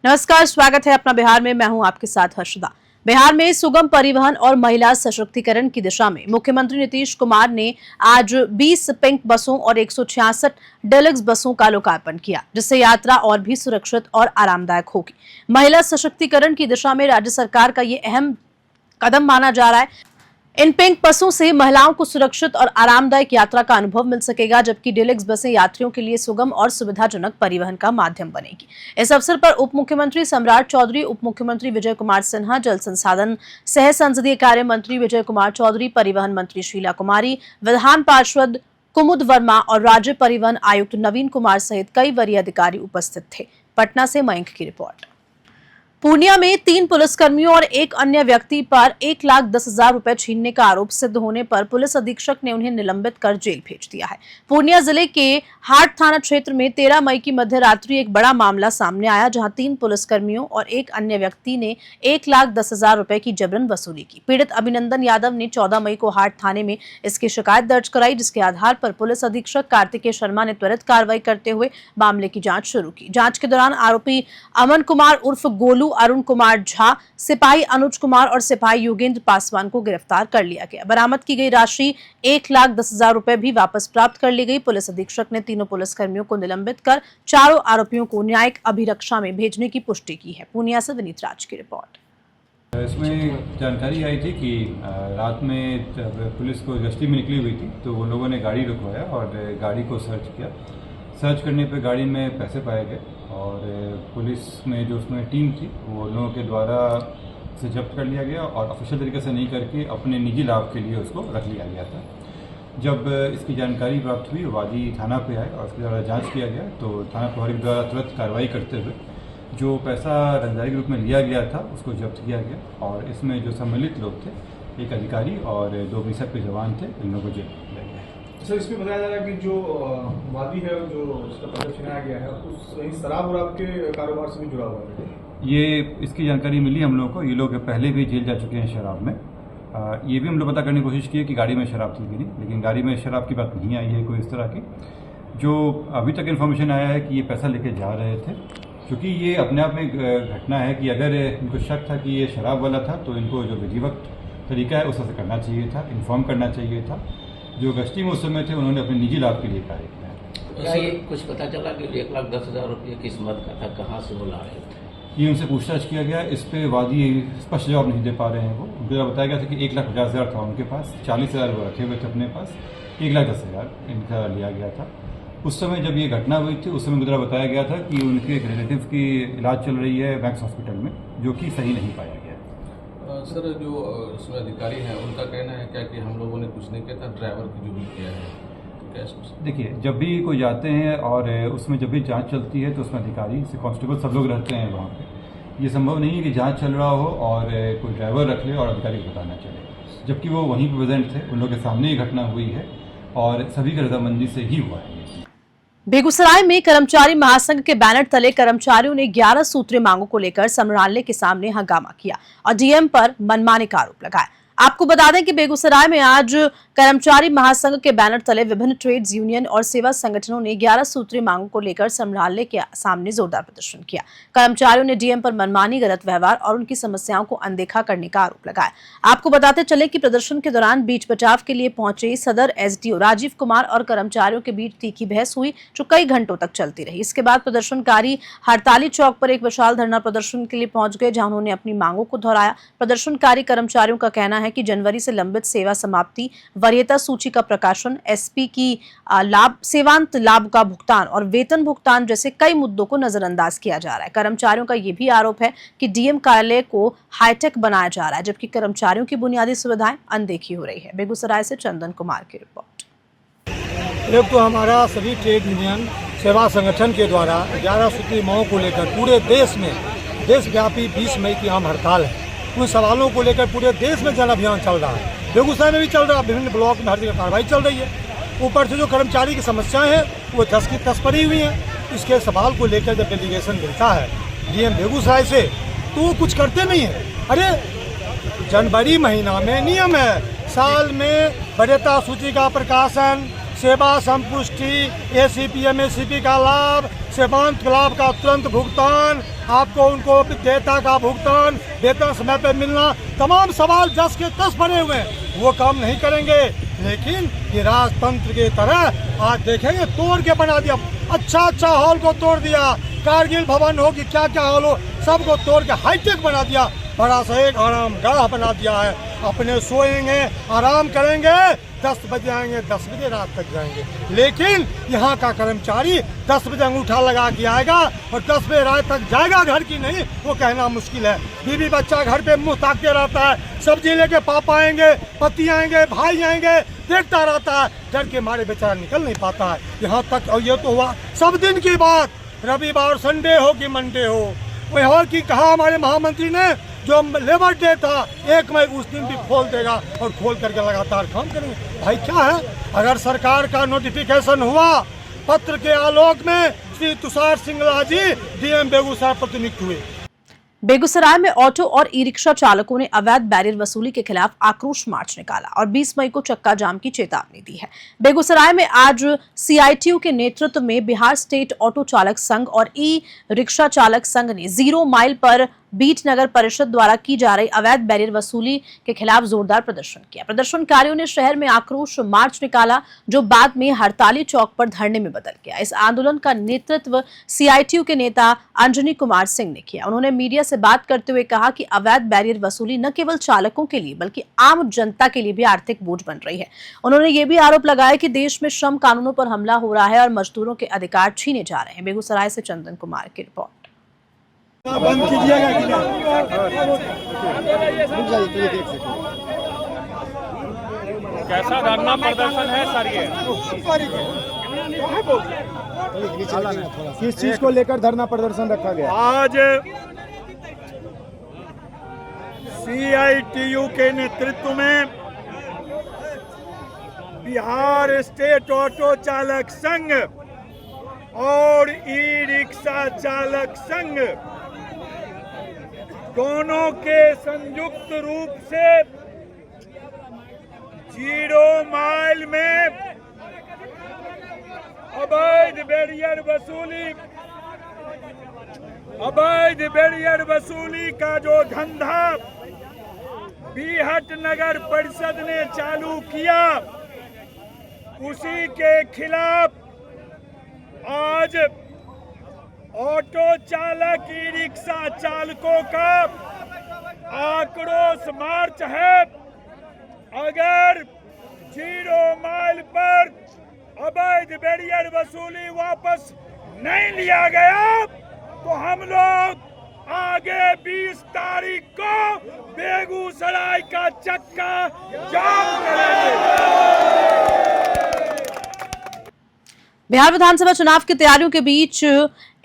नमस्कार, स्वागत है अपना बिहार में। मैं हूं आपके साथ हर्षदा। बिहार में सुगम परिवहन और महिला सशक्तिकरण की दिशा में मुख्यमंत्री नीतीश कुमार ने आज 20 पिंक बसों और 166 डेलक्स बसों का लोकार्पण किया, जिससे यात्रा और भी सुरक्षित और आरामदायक होगी। महिला सशक्तिकरण की दिशा में राज्य सरकार का ये अहम कदम माना जा रहा है। इन पिंक बसों से महिलाओं को सुरक्षित और आरामदायक यात्रा का अनुभव मिल सकेगा, जबकि डेलक्स बसें यात्रियों के लिए सुगम और सुविधाजनक परिवहन का माध्यम बनेगी। इस अवसर पर उप मुख्यमंत्री सम्राट चौधरी, उप मुख्यमंत्री विजय कुमार सिन्हा, जल संसाधन सह संसदीय कार्य मंत्री विजय कुमार चौधरी, परिवहन मंत्री शीला कुमारी, विधान पार्षद कुमुद वर्मा और राज्य परिवहन आयुक्त नवीन कुमार सहित कई वरीय अधिकारी उपस्थित थे। पटना से मयंक की रिपोर्ट। पूर्णिया में 3 पुलिसकर्मियों और एक अन्य व्यक्ति पर 1,10,000 रुपए छीनने का आरोप सिद्ध होने पर पुलिस अधीक्षक ने उन्हें निलंबित कर जेल भेज दिया है। पूर्णिया जिले के हाट थाना क्षेत्र में 13 मई की मध्य रात्रि एक बड़ा मामला सामने आया, जहां 3 पुलिसकर्मियों और एक अन्य व्यक्ति ने 1,10,000 रुपए की जबरन वसूली की। पीड़ित अभिनंदन यादव ने 14 मई को हाट थाने में इसकी शिकायत दर्ज कराई, जिसके आधार पर पुलिस अधीक्षक कार्तिकेय शर्मा ने त्वरित कार्रवाई करते हुए मामले की जांच शुरू की। जांच के दौरान आरोपी अमन कुमार उर्फ गोलू, अरुण कुमार झा, सिपाही अनुज कुमार और सिपाही योगेंद्र पासवान को गिरफ्तार कर लिया गया। बरामद की गई राशि 1,10,000 रुपए भी वापस प्राप्त कर ली गई। पुलिस अधीक्षक ने तीनों पुलिसकर्मियों को निलंबित कर चारों आरोपियों को न्यायिक अभिरक्षा में भेजने की पुष्टि की है। पूर्णिया से विनीत राज की रिपोर्ट। इसमें जानकारी आई थी कि रात में पुलिस को गश्ती में निकली हुई थी, तो वो लोगों ने गाड़ी रुकवाया और गाड़ी को सर्च किया। सर्च करने पे गाड़ी में पैसे पाए गए और पुलिस में जो उसमें टीम थी वो लोगों के द्वारा इसे जब्त कर लिया गया और ऑफिशियल तरीके से नहीं करके अपने निजी लाभ के लिए उसको रख लिया गया था। जब इसकी जानकारी प्राप्त हुई, वादी थाना पे आए और उसके द्वारा जांच किया गया, तो थाना प्रभारी के द्वारा तुरंत कार्रवाई करते हुए जो पैसा रंगदारी के रूप में लिया गया था उसको जब्त किया गया और इसमें जो सम्मिलित लोग थे, एक अधिकारी और 2 बीएसएफ के जवान थे, इन लोगों को जेल किया गया। सर, इसमें बताया जा रहा है कि जो वादी है, जो उसका पैसा छिनाया गया है, उस शराब और आपके कारोबार से भी जुड़ा हुआ है। ये इसकी जानकारी मिली हम लोगों को। ये लोग पहले भी जेल जा चुके हैं शराब में। ये भी हम लोग पता करने की कोशिश की है कि गाड़ी में शराब थी कि नहीं, लेकिन गाड़ी में शराब की बात नहीं आई है कोई इस तरह की। जो अभी तक इन्फॉर्मेशन आया है कि ये पैसा लेके जा रहे थे, क्योंकि ये अपने आप में घटना है कि अगर इनको शक था कि ये शराब वाला था तो इनको जो विधिवत तरीका है उस तरह से करना चाहिए था, इन्फॉर्म करना चाहिए था। जो गश्ती में उस समय थे उन्होंने अपने निजी लाभ के लिए कार्य किया। क्या ये कुछ पता चला कि 1,10,000 रुपये किस मद का था, कहाँ से वो ला रहे थे? ये उनसे पूछताछ किया गया। इस पे वादी स्पष्ट जवाब नहीं दे पा रहे हैं। वो उनको बताया गया था कि 1,50,000 था उनके पास, 40,000 वो रखे हुए थे अपने पास, 1,10,000 इनका लिया गया था। उस समय जब ये घटना हुई थी उस समय मुझे बताया गया था कि उनके एक रिलेटिव की इलाज चल रही है मैक्स हॉस्पिटल में, जो कि सही नहीं पाया गया। सर, जो उसमें अधिकारी हैं उनका कहना है क्या कि हम लोगों ने कुछ नहीं किया था, ड्राइवर की जो भी किया है, तो क्या? देखिए, जब भी कोई जाते हैं और उसमें जब भी जांच चलती है तो उसमें अधिकारी से कांस्टेबल सब लोग रहते हैं वहाँ पे। ये संभव नहीं है कि जांच चल रहा हो और कोई ड्राइवर रख ले और अधिकारी को बताना चले, जबकि वो वहीं पर प्रेजेंट थे, उन लोग के सामने ही घटना हुई है और सभी की रजामंदी से ही हुआ है। बेगूसराय में कर्मचारी महासंघ के बैनर तले कर्मचारियों ने 11 सूत्रीय मांगों को लेकर समरालय के सामने हंगामा किया और डीएम पर मनमाने का आरोप लगाया। आपको बता दें कि बेगूसराय में आज कर्मचारी महासंघ के बैनर तले विभिन्न ट्रेड्स यूनियन और सेवा संगठनों ने 11 सूत्रीय मांगों को लेकर समरालय के सामने जोरदार प्रदर्शन किया। कर्मचारियों ने डीएम पर मनमानी, गलत व्यवहार और उनकी समस्याओं को अनदेखा करने का आरोप लगाया। आपको बताते चले कि प्रदर्शन के दौरान बीच बचाव के लिए पहुंचे सदर एसडीओ राजीव कुमार और कर्मचारियों के बीच तीखी बहस हुई, जो कई घंटों तक चलती रही। इसके बाद प्रदर्शनकारी हड़ताली चौक पर एक विशाल धरना प्रदर्शन के लिए पहुंच गए, जहां उन्होंने अपनी मांगों को दोहराया। प्रदर्शनकारी कर्मचारियों का कहना है कि जनवरी से लंबित सेवा समाप्ति, वरीयता सूची का प्रकाशन, एसपी की लाभ, सेवांत लाभ का भुगतान और वेतन भुगतान जैसे कई मुद्दों को नजरअंदाज किया जा रहा है। कर्मचारियों का यह भी आरोप है कि डीएम कार्यालय को हाईटेक बनाया जा रहा है, जबकि कर्मचारियों की बुनियादी सुविधाएं अनदेखी हो रही है। बेगूसराय से चंदन कुमार की रिपोर्ट। एक तो हमारा सभी ट्रेड यूनियन सेवा संगठन के द्वारा 11 सूत्रीय मांगों को लेकर पूरे देश में देशव्यापी 20 मई की आम हड़ताल है। उन सवालों को लेकर पूरे देश में जन अभियान चल रहा है, बेगूसराय में भी चल रहा है, विभिन्न ब्लॉक में हर जगह कार्रवाई चल रही है। ऊपर से जो कर्मचारी की समस्याएं हैं वो 10 की 10 पड़ी हुई हैं। इसके सवाल को लेकर जब डेलीगेशन मिलता है डीएम बेगूसराय से, तो वो कुछ करते नहीं है। अरे जनवरी महीना में नियम है, साल में वरीयता सूची का प्रकाशन, सेवा संपुष्टि, एसीपी एमएससीपी का लाभ, सेवांत लाभ का तुरंत भुगतान आपको उनको देयता का भुगतान, वेतन समय पर मिलना, तमाम सवाल 10 के 10 बने हुए हैं, वो काम नहीं करेंगे। लेकिन ये राजतंत्र की तरह आज देखेंगे तोड़ के बना दिया, अच्छा हॉल को तोड़ दिया, कारगिल भवन हो कि क्या क्या हॉल हो, सबको तोड़ के हाईटेक बना दिया, बड़ा सा एक आराम गाह बना दिया है। अपने सोएंगे, आराम करेंगे, 10 बजे आएंगे, 10 बजे रात तक जाएंगे। लेकिन यहाँ का कर्मचारी 10 बजे अंगूठा लगा के आएगा और 10 बजे रात तक जाएगा घर की नहीं, वो कहना मुश्किल है। बीवी बच्चा घर पे मुंह ताकते रहता है, सब्जी लेके पापा आएंगे, पति आएंगे, भाई आएंगे, देखता रहता है, डर के मारे बेचारा निकल नहीं पाता है। यहाँ तक, और ये तो हुआ सब दिन की बात, रविवार संडे हो कि मंडे हो। वही और की कहा हमारे महामंत्री ने, जो लेबर डे था 1 मई उस दिन भी खोल देगा और खोल करके लगातार काम करेंगे। भाई क्या है, अगर सरकार का नोटिफिकेशन हुआ, पत्र के आलोक में श्री तुषार सिंगला जी डीएम बेगूसराय प्रतिनियुक्त हुए। बेगूसराय में ऑटो और ई रिक्शा चालकों ने अवैध बैरियर वसूली के खिलाफ आक्रोश मार्च निकाला और 20 मई को चक्का जाम की चेतावनी दी है। बेगूसराय में आज सीआईटीयू के नेतृत्व में बिहार स्टेट ऑटो चालक संघ और ई रिक्शा चालक संघ ने 0 माइल पर बीट नगर परिषद द्वारा की जा रही अवैध बैरियर वसूली के खिलाफ जोरदार प्रदर्शन किया। प्रदर्शनकारियों ने शहर में आक्रोश मार्च निकाला, जो बाद में हड़ताली चौक पर धरने में बदल गया। इस आंदोलन का नेतृत्व सीआईटीयू के नेता अंजनी कुमार सिंह ने किया। उन्होंने मीडिया से बात करते हुए कहा कि अवैध बैरियर वसूली न केवल चालकों के लिए बल्कि आम जनता के लिए भी आर्थिक बोझ बन रही है। उन्होंने ये भी आरोप लगाया कि देश में श्रम कानूनों पर हमला हो रहा है और मजदूरों के अधिकार छीने जा रहे हैं। बेगूसराय से चंदन कुमार की रिपोर्ट। बंद कीजिएगा कि नहीं? कैसा धरना प्रदर्शन है सर? ये किस चीज को लेकर धरना प्रदर्शन रखा गया? आज सीआईटीयू के नेतृत्व में बिहार स्टेट ऑटो चालक संघ और ई रिक्शा चालक संघ दोनों के संयुक्त रूप से 0 माइल में अवैध बैरियर वसूली का जो धंधा बीहट नगर परिषद ने चालू किया, उसी के खिलाफ आज ऑटो चालक ई रिक्शा चालकों का आक्रोश मार्च है। अगर 0 माइल पर अवैध बैरियर वसूली वापस नहीं लिया गया तो हम लोग आगे 20 तारीख को बेगूसराय का चक्का जाम करेंगे। बिहार विधानसभा चुनाव की तैयारियों के बीच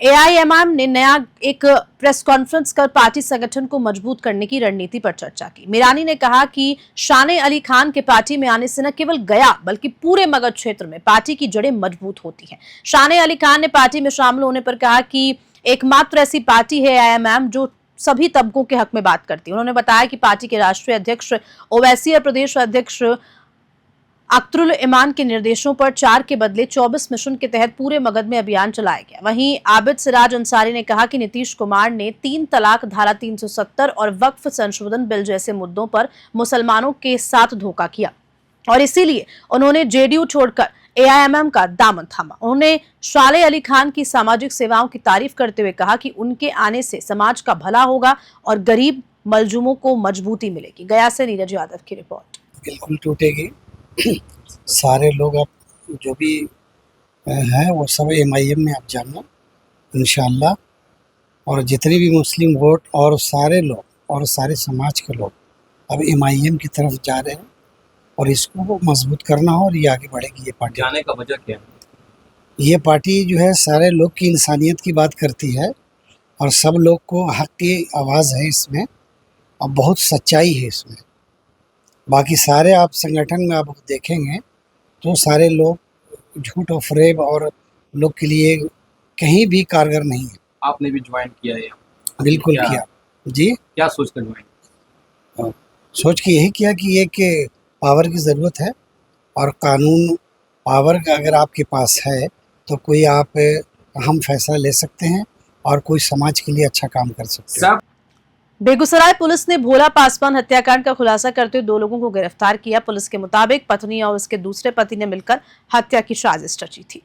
एआईएमआईएम ने नया एक प्रेस कॉन्फ्रेंस कर पार्टी संगठन को मजबूत करने की रणनीति पर चर्चा की। मीरानी ने कहा कि शाने अली खान के पार्टी में आने से न केवल गया बल्कि पूरे मगध क्षेत्र में पार्टी की जड़ें मजबूत होती हैं। शाने अली खान ने पार्टी में शामिल होने पर कहा कि एकमात्र ऐसी पार्टी है एआईएमआईएम जो सभी तबकों के हक में बात करती है। उन्होंने बताया कि पार्टी के राष्ट्रीय अध्यक्ष ओवैसी और प्रदेश अध्यक्ष अख्तरुल ईमान के निर्देशों पर 4 के बदले 24 मिशन के तहत पूरे मगध में अभियान चलाया गया। वहीं आबिद सिराज अंसारी ने कहा कि नीतीश कुमार ने 3 तलाक, धारा 370 और वक्फ संशोधन बिल जैसे मुद्दों पर मुसलमानों के साथ धोखा किया और इसीलिए उन्होंने जेडीयू छोड़कर एआईएमआईएम का दामन थामा। उन्होंने शाले अली खान की सामाजिक सेवाओं की तारीफ करते हुए कहा कि उनके आने से समाज का भला होगा और गरीब मजलूमों को मजबूती मिलेगी। गया से नीरज यादव की रिपोर्ट। बिल्कुल टूटेगी। सारे लोग अब जो भी हैं वो सब एमआईएम में आप जानना इंशाअल्लाह, और जितने भी मुस्लिम वोट और सारे लोग और सारे समाज के लोग अब एमआईएम की तरफ जा रहे हैं और इसको मजबूत करना हो और ये आगे बढ़ेगी। ये पार्टी जाने का वजह क्या है? ये पार्टी जो है सारे लोग की इंसानियत की बात करती है और सब लोग को हक की आवाज़ है इसमें और बहुत सच्चाई है इसमें। बाकी सारे आप संगठन में आप देखेंगे तो सारे लोग झूठ और फरेब और लोग के लिए कहीं भी कारगर नहीं है। आपने भी ज्वाइन किया है? बिल्कुल किया जी। क्या सोच कर ज्वाइन? सोच के यही किया कि एक पावर की ज़रूरत है और कानून पावर का अगर आपके पास है तो कोई आप अहम फैसला ले सकते हैं और कोई समाज के लिए अच्छा काम कर सकते हैं। बेगूसराय पुलिस ने भोला पासवान हत्याकांड का खुलासा करते हुए 2 लोगों को गिरफ्तार किया। पुलिस के मुताबिक पत्नी और उसके दूसरे पति ने मिलकर हत्या की साजिश रची थी।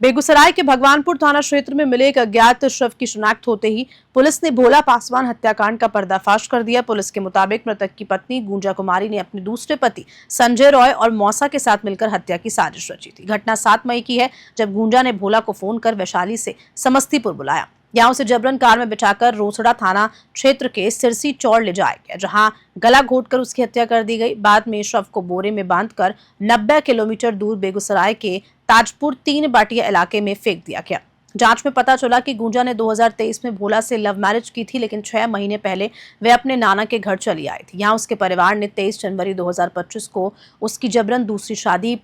बेगूसराय के भगवानपुर थाना क्षेत्र में मिले एक अज्ञात शव की शिनाख्त होते ही पुलिस ने भोला पासवान हत्याकांड का पर्दाफाश कर दिया। पुलिस के मुताबिक मृतक की पत्नी गुंजा कुमारी ने अपने दूसरे पति संजय रॉय और मौसा के साथ मिलकर हत्या की साजिश रची थी। घटना 7 मई की है, जब गुंजा ने भोला को फोन कर वैशाली से समस्तीपुर बुलाया। यहाँ उसे जबरन कार में बिठाकर रोसड़ा थाना क्षेत्र के सिरसी चौड़ ले जाया गया, जहां गला घोटकर उसकी हत्या कर दी गई। बाद में शव को बोरे में बांधकर 90 किलोमीटर दूर बेगूसराय के ताजपुर 3 बाटिया इलाके में फेंक दिया गया। जांच में पता चला कि गुंजा ने 2023 में भोला से लव मैरिज की थी, लेकिन 6 महीने पहले वे अपने नाना के घर चली आई थी। यहाँ उसके परिवार ने 23 जनवरी 2025 को उसकी जबरन दूसरी शादी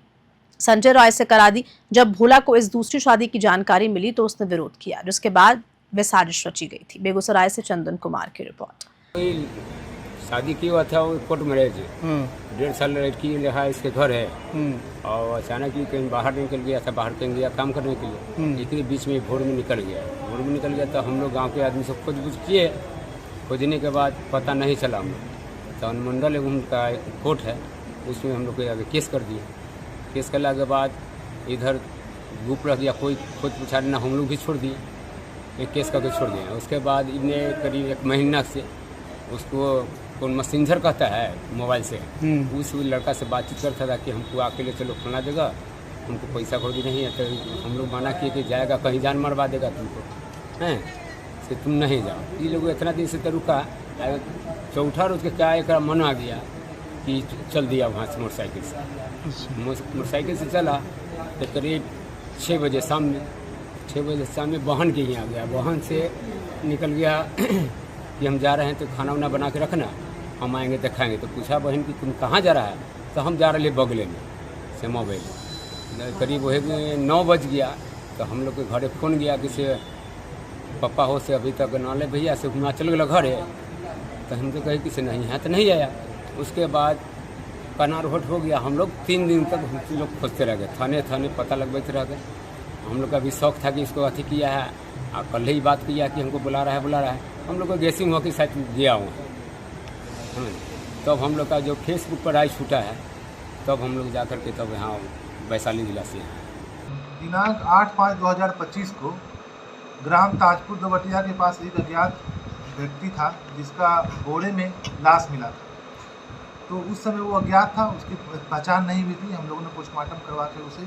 संजय रॉय से करा दी। जब भोला को इस दूसरी शादी की जानकारी मिली तो उसने विरोध किया, जिसके बाद वे साजिश रची गई थी। बेगूसराय से चंदन कुमार की रिपोर्ट। शादी किया हुआ था वो कोर्ट मैरिज, 1.5 साल लड़की रहा इसके घर है, और अचानक ही कहीं बाहर निकल गया था, बाहर कहीं गया काम करने के लिए। इतने बीच में भोर में निकल गया तो हम लोग गांव के आदमी सब खोज किए। खोजने के बाद पता नहीं चला हम लोग, तो अनुमंडल एवं उनका कोर्ट है, उसमें हम लोग को आगे केस कर दिए। केस करने के बाद इधर गुप रह गया, कोई खोज पूछा ना, हम लोग भी छोड़ दिए, एक केस करके छोड़ दिया। उसके बाद इन्हें करीब 1 महीना से उसको कौन मैसेंजर कहता है मोबाइल से, उस लड़का से बातचीत करता था कि हमको अकेले चलो फलाना जगह, हमको पैसा खोजी नहीं है। तो हम लोग मना किए कि जाएगा कहीं जान मरवा देगा तुमको, हैं से तुम नहीं जाओ। ये लोग इतना दिन से तो रुका, चौथा रोज के क्या एक मन आ गया कि चल दिया वहाँ से मोटरसाइकिल से चला। तो करीब 6 बजे शाम में बहन के यहाँ गया। बहन से निकल गया कि हम जा रहे हैं तो खाना वाना बना के रखना, हम आएंगे दिखाएंगे। तो पूछा बहन कि तुम कहाँ जा रहा है, तो हम जा रहे बगले में से मोबाइल। करीब वही 9 बज गया तो हम लोग के घरे फ़ोन गया कि से पापा हो से अभी तक नाले भैया से घुमा चल गया घर है। तो हम तो कहे कि से नहीं है, तो नहीं आया। उसके बाद कनार होट हो गया। हम लोग 3 दिन तक हम लोग खोजते रह गए, थाने पता लगवाते रह गए। हम लोग का भी शौक था कि इसको अथी किया है, और कल ही बात किया कि हमको बुला रहा है। हम लोग को गेसिंग होकर साथ गया हुआ, तब हम लोग का जो फेसबुक पर आई छूटा है, तब हम लोग जा कर के तब यहाँ वैशाली जिला से दिनांक 8/5/2025 को ग्राम ताजपुर 2 बटिया के पास एक अज्ञात व्यक्ति था जिसका बोरे में लाश मिला था। तो उस समय वो अज्ञात था, उसकी पहचान नहीं हुई थी। हम लोगों ने पोस्टमार्टम करवा के उसे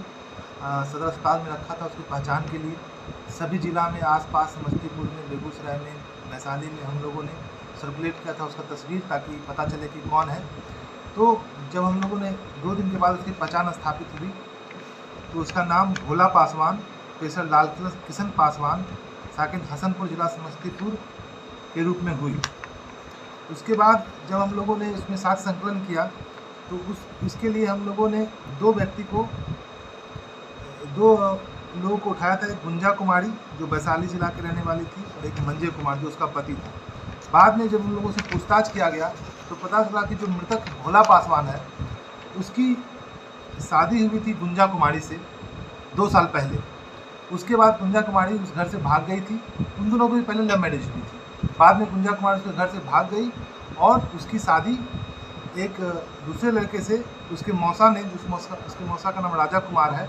सदर अस्पताल में रखा था उसकी पहचान के लिए। सभी जिला में आसपास समस्तीपुर में, बेगूसराय में, वैशाली में हम लोगों ने सर्कुलेट किया था उसका तस्वीर, ताकि पता चले कि कौन है। तो जब हम लोगों ने 2 दिन के बाद उसकी पहचान स्थापित हुई तो उसका नाम भोला पासवान, पेशर लाल किशन पासवान, साकिन हसनपुर जिला समस्तीपुर के रूप में हुई। उसके बाद जब हम लोगों ने उसमें साथ संकलन किया तो उसके लिए हम लोगों ने 2 लोगों को उठाया था। एक गुंजा कुमारी जो वैशाली जिला के रहने वाली थी, और एक मंजे कुमार जो उसका पति था। बाद में जब उन लोगों से पूछताछ किया गया तो पता चला कि जो मृतक भोला पासवान है उसकी शादी हुई थी गुंजा कुमारी से 2 साल पहले। उसके बाद गुंजा कुमारी उस घर से भाग गई थी। उन दोनों को भी पहले लव मैरिज हुई थी। बाद में गुंजा कुमारी उसके घर से भाग गई और उसकी शादी एक दूसरे लड़के से, उसके मौसा ने, उसके मौसा का नाम राजा कुमार है,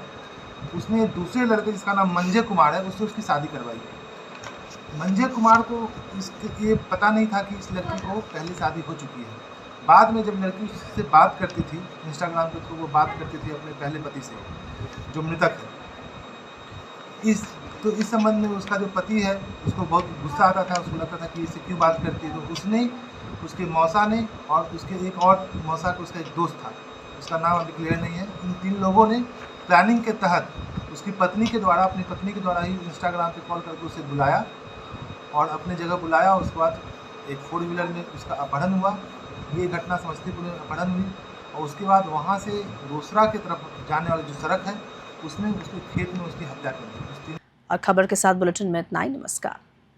उसने दूसरे लड़के जिसका नाम मंजे कुमार है उससे उसकी शादी करवाई। मंजे कुमार को ये पता नहीं था कि इस लड़की को पहले शादी हो चुकी है। बाद में जब लड़की से बात करती थी इंस्टाग्राम पे, तो वो बात करती थी अपने पहले पति से जो मृतक है। इस संबंध में उसका जो पति है उसको बहुत गुस्सा आता था, उसको लगता था कि इससे क्यों बात करती है। तो उसने, उसके मौसा ने और उसके एक और मौसा का उसका एक दोस्त था, उसका नाम अभी क्लियर नहीं है, इन 3 लोगों ने प्लानिंग के तहत उसकी पत्नी के द्वारा, अपनी पत्नी के द्वारा ही इंस्टाग्राम पे कॉल करके उसे बुलाया और अपने जगह बुलाया। और उसके बाद एक 4 व्हीलर में उसका अपहरण हुआ। ये घटना समस्तीपुर में अपहरण हुई और उसके बाद वहाँ से रोसड़ा की तरफ जाने वाली जो सड़क है उसमें उसके खेत में उसकी हत्या कर दी। और खबर के साथ बुलेटिन में इतना ही। नमस्कार।